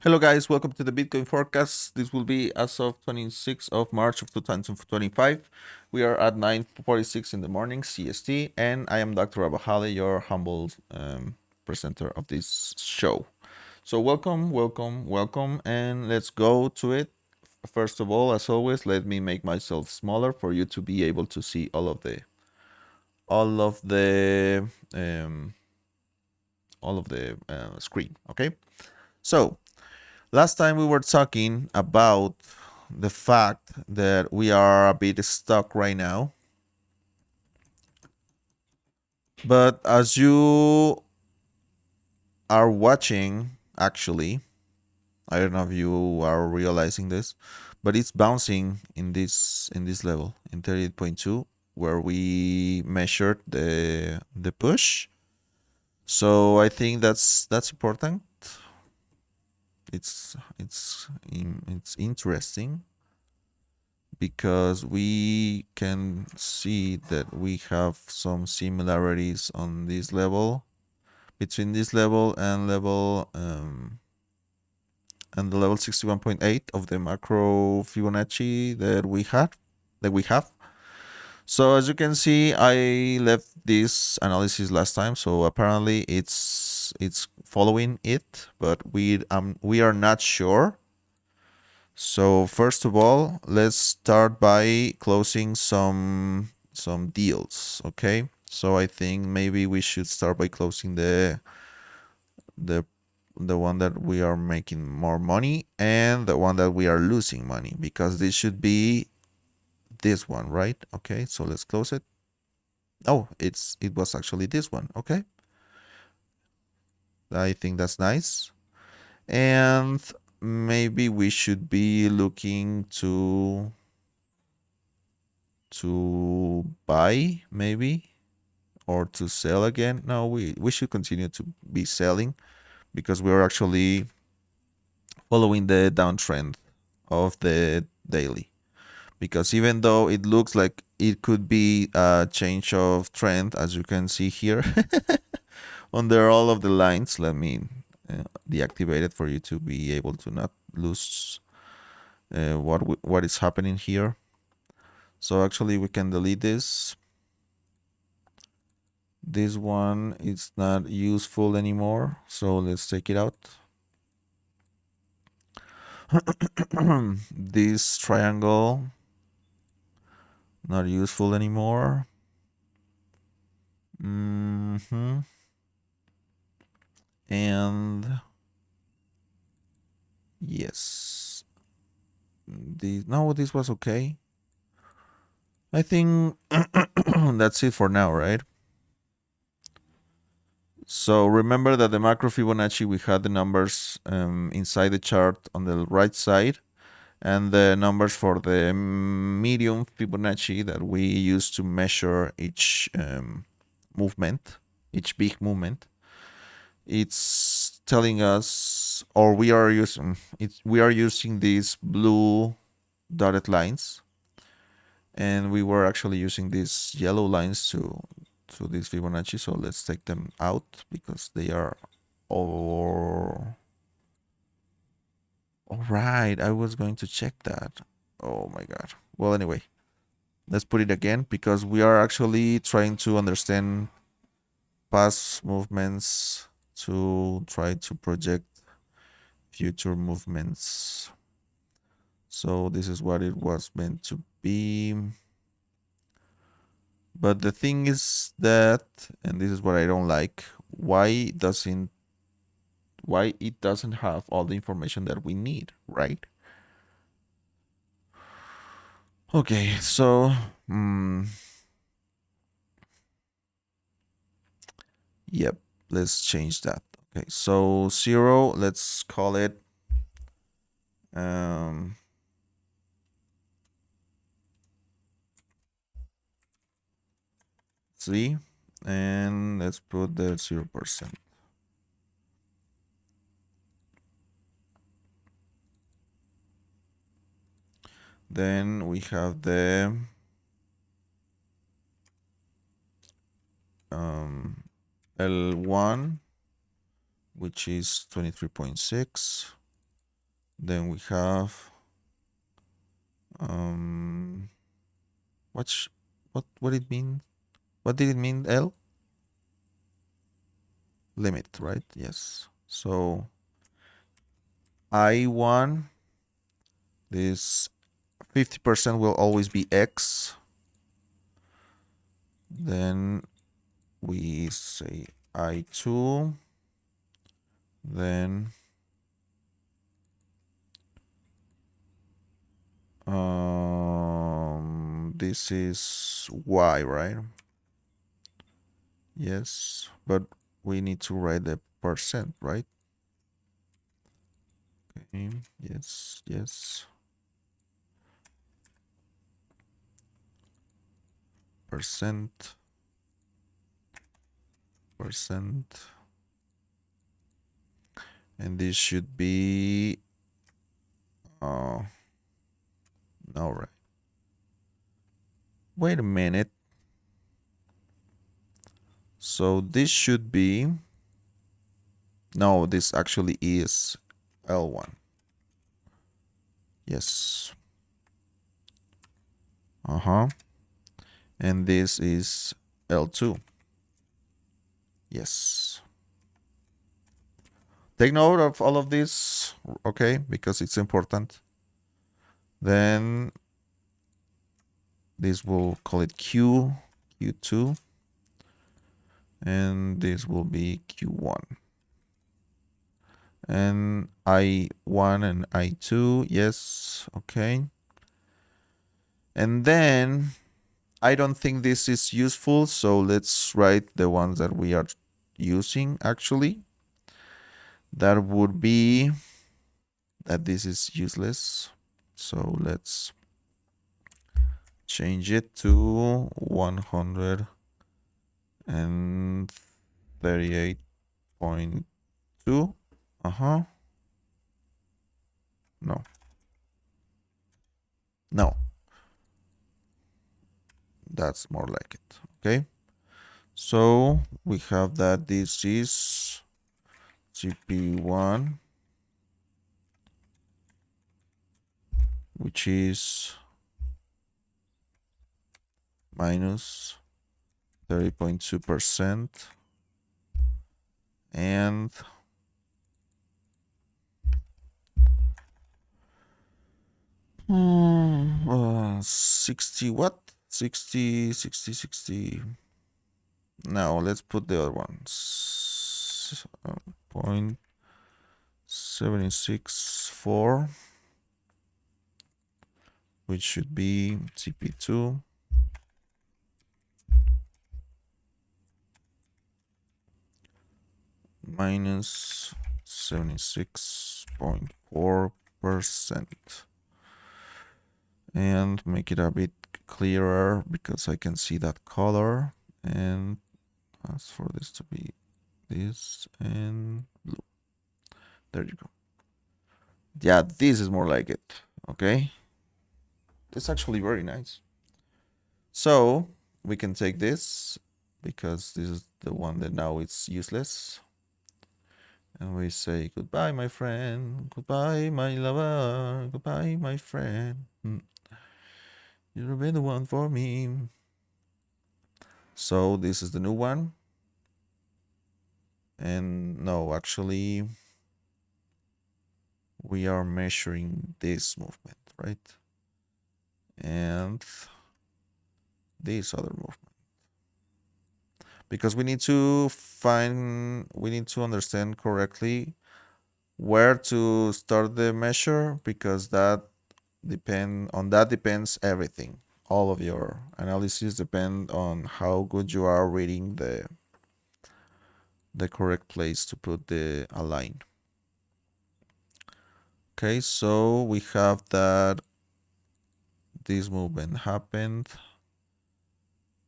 Hello guys, welcome to the Bitcoin forecast. This will be as of 26th of March of 2025. We are at 9:46 in the morning CST, and I am dr.ABAHale, your humble presenter of this show. So welcome, and let's go to it. First of all, as always, let me make myself smaller for you to be able to see um, all of the screen. Okay, so last time we were talking about the fact that we are a bit stuck right now. But as you are watching, actually, I don't know if you are realizing this, but it's bouncing in this level in 38.2 where we measured the push. So I think that's important. It's interesting because we can see that we have some similarities on this level, between this level and the level 61.8 of the macro Fibonacci that we have. So as you can see, I left this analysis last time, so apparently it's following it, but we are not sure. So first of all, let's start by closing some deals, okay? So I think maybe we should start by closing the the one that we are making more money and the one that we are losing money, because this should be this one, right? Okay, so let's close it. Oh, it was actually this one. Okay, I think that's nice. And maybe we should be looking to buy, maybe, or to sell again. No, we should continue to be selling because we're actually following the downtrend of the daily. Because even though it looks like it could be a change of trend, as you can see here under all of the lines, let me deactivate it for you to be able to not lose what is happening here. So actually we can delete this. This one is not useful anymore, so let's take it out. This triangle, not useful anymore. And yes, this was okay. I think that's it for now, right? So remember that the macro Fibonacci, we had the numbers inside the chart on the right side, and the numbers for the medium Fibonacci that we use to measure each movement, each big movement. It's telling us, or we are using these blue dotted lines, and we were actually using these yellow lines to this Fibonacci. So let's take them out because they are all right. I was going to check that. Oh my god. Well, anyway, let's put it again because we are actually trying to understand past movements to try to project future movements. So this is what it was meant to be. But the thing is that, and this is what I don't like, why it doesn't have all the information that we need, right? Okay, so yep, let's change that. Okay, so 0, let's call it um 3, and let's put the 0%. Then we have the L1, which is 23.6. Then we have what it mean? What did it mean? L limit, right? Yes. So I1, this 50% will always be X. Then we say I2. Then this is Y, right? Yes, but we need to write the percent, right? Okay. Yes, yes. Percent. And this should be no, right? Wait a minute. So this should be, no, this actually is L1. Yes. And this is L2. Yes. Take note of all of this, okay, because it's important. Then this will call it Q2, and this will be Q1. And I1 and I2, yes, okay. And then I don't think this is useful, so let's write the ones that we are using actually. That would be that this is useless. So let's change it to 138.2. No. No. That's more like it. Okay. So we have that this is GP1, which is minus 30.2%, and 60 what? 60. Now let's put the other ones. 0.764, which should be CP2 minus 76.4%. And make it a bit clearer because I can see that color. And ask for this to be this and blue. There you go. Yeah, this is more like it. Okay. It's actually very nice. So we can take this because this is the one that now it's useless. And we say goodbye, my friend. Goodbye, my lover. Goodbye, my friend. You've been the one for me. So this is the new one. And no, actually, we are measuring this movement, right? And this other movement. Because we need to understand correctly where to start the measure, because that depends everything. All of your analysis depend on how good you are reading the correct place to put the align. Okay, so we have that this movement happened.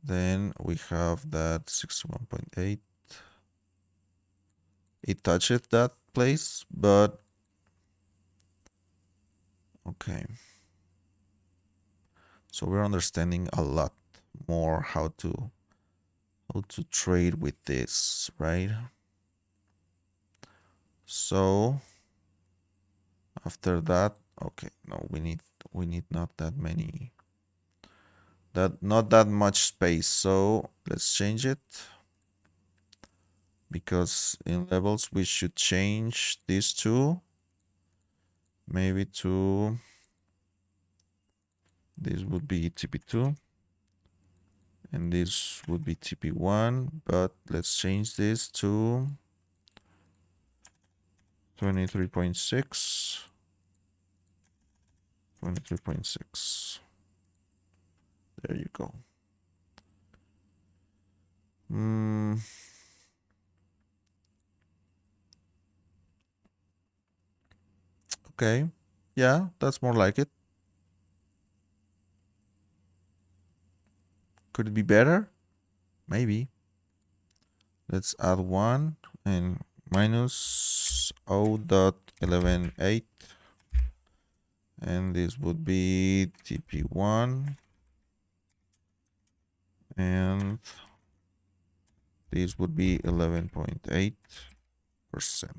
Then we have that 61.8. It touched that place, but okay. So we're understanding a lot more how to trade with this, right? So After that, okay, no, we need not that many, not that much space. So let's change it, because in levels we should change these two, maybe to, this would be TP2 and this would be TP1, but let's change this to 23.6. 23.6. There you go. Okay. Yeah, that's more like it. Could it be better? Maybe. Let's add one and minus 0.118, and this would be TP1, and this would be 11.8%.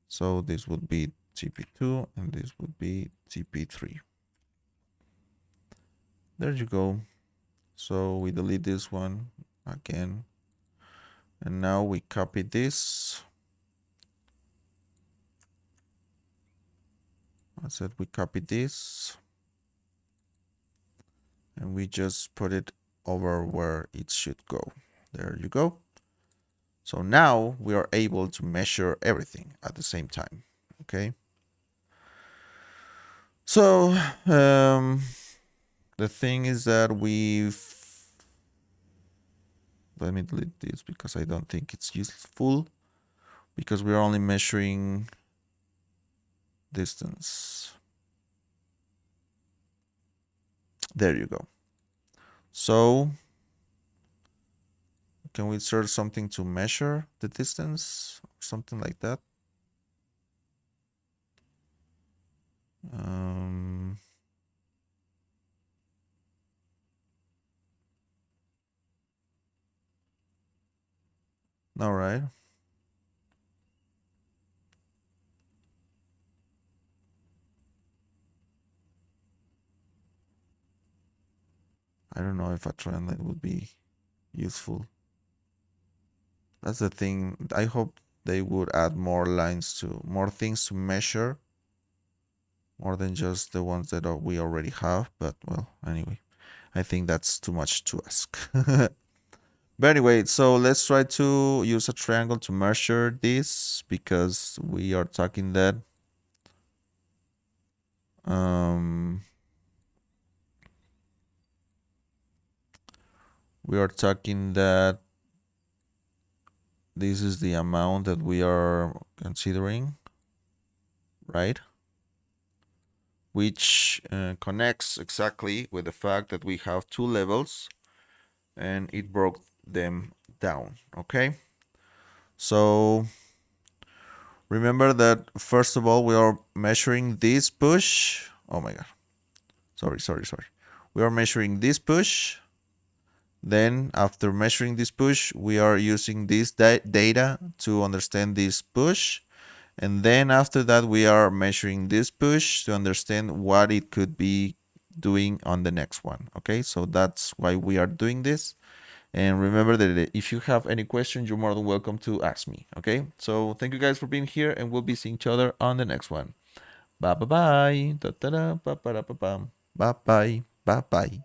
So this would be TP2 and this would be TP3. There you go. So we delete this one again, and now we copy this. I said we copy this and we just put it over where it should go. There you go. So now we are able to measure everything at the same time. Okay. So the thing is that let me delete this because I don't think it's useful, because we're only measuring distance. There you go. So can we insert something to measure the distance? Something like that. All right. I don't know if a trend line would be useful. That's the thing. I hope they would add more things to measure, more than just the ones that we already have. But well, anyway, I think that's too much to ask. But anyway, so let's try to use a triangle to measure this, because we are talking that this is the amount that we are considering, right? Which connects exactly with the fact that we have two levels and it broke them down. Okay, so remember that first of all we are measuring this push. Oh my god, sorry. We are measuring this push. Then after measuring this push, we are using this data to understand this push. And then after that, we are measuring this push to understand what it could be doing on the next one. Okay, so that's why we are doing this. And remember that if you have any questions, you're more than welcome to ask me. Okay, so thank you guys for being here, and we'll be seeing each other on the next one. Bye bye bye. Da, da, da, ba, ba, da, ba, bam. Bye bye. Bye bye.